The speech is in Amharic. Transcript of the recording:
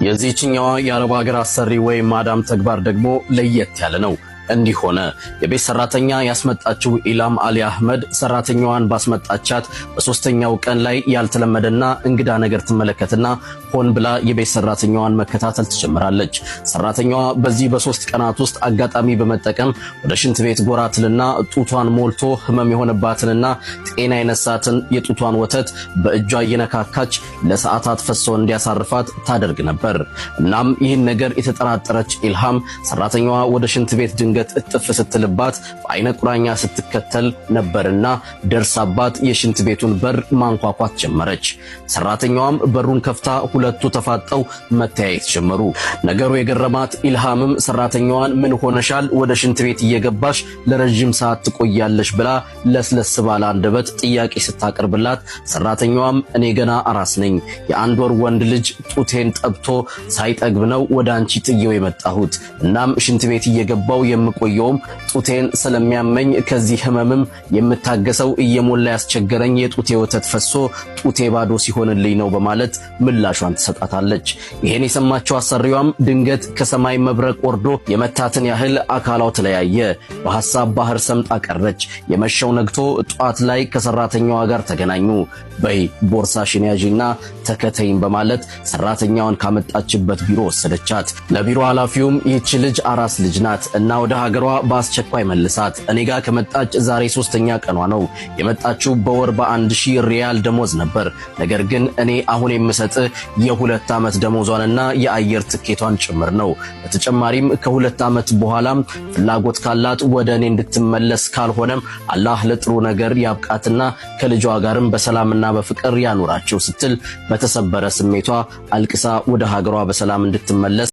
የዚህኛው የአረብ ሀገር አሰሪ ወይም ማዳም ተግባር ደግሞ ለየት ያለ ነው። እንዲህ ሆነ። የቤት ሰራተኛ ያስመጣችው ኢላም አሊ አህመድ ሰራተኛዋን ባስመጣቻት በሶስተኛው ቀን ላይ ያልተለመደና እንግዳ ነገር ትመለከትና ሆን ብላ የቤት ሰራተኛዋን መከታተል ትጀምራለች። ሰራተኛዋ በዚህ በሶስት ቀናት ውስጥ አጋጣሚ በመጠቀም ወደ ሽንት ቤት ጎራ ትልና ጡቷን ሞልቶ ህመም የሆነባትንና ጤና የነሳትን የጡቷን ወተት በእጇ እየነካካች ለሰዓታት ፈሶ እንዲያሳርፋት ታደርግ ነበር። እናም ይህን ነገር የተጠራጠረች ኢልሃም ሰራተኛዋ ወደ ሽንት ቤት ድንገት እጥፍ ስትልባት በአይነ ቁራኛ ስትከተል ነበርና ደርሳባት የሽንት ቤቱን በር ማንኳኳት ጀመረች። ሰራተኛዋም በሩን ከፍታ ሁለቱ ተፋጠው መተያየት ጀመሩ። ነገሩ የገረማት ኢልሃምም ሰራተኛዋን ምን ሆነሻል? ወደ ሽንት ቤት እየገባሽ ለረጅም ሰዓት ትቆያለሽ ብላ ለስለስ ባለ አንደበት ጥያቄ ስታቀርብላት ሰራተኛዋም እኔ ገና አራስ ነኝ፣ የአንድ ወር ወንድ ልጅ ጡቴን ጠብቶ ሳይጠግብ ነው ወደ አንቺ ጥየው የመጣሁት። እናም ሽንት ቤት እየገባው የምቆየውም ጡቴን ስለሚያመኝ ከዚህ ህመምም የምታገሰው እየሞላ ያስቸገረኝ የጡቴ ወተት ፈሶ ጡቴ ባዶ ሲሆንልኝ ነው በማለት ምላሿን ትሰጣታለች። ይሄን የሰማችው አሰሪዋም ድንገት ከሰማይ መብረቅ ወርዶ የመታትን ያህል አካላው ተለያየ። በሐሳብ ባህር ሰምጣ ቀረች። የመሸው ነግቶ ጧት ላይ ከሰራተኛዋ ጋር ተገናኙ። በይ ቦርሳሽን ያዢና ተከተይም በማለት ሰራተኛዋን ካመጣችበት ቢሮ ወሰደቻት። ለቢሮ ኃላፊውም ይህች ልጅ አራስ ልጅ ናት እና ወደ ሀገሯ በአስቸኳይ መልሳት። እኔ ጋር ከመጣች ዛሬ ሶስተኛ ቀኗ ነው። የመጣችው በወር በ1000 ሪያል ደሞዝ ነበር። ነገር ግን እኔ አሁን የምሰጥህ የ2 ዓመት ደሞዟንና የአየር ትኬቷን ጭምር ነው። በተጨማሪም ከ2 ዓመት በኋላም ፍላጎት ካላት ወደ እኔ እንድትመለስ ካልሆነም አላህ ለጥሩ ነገር ያብቃትና ከልጇ ጋርም በሰላምና በፍቅር ያኑራቸው ስትል በተሰበረ ስሜቷ አልቅሳ ወደ ሀገሯ በሰላም እንድትመለስ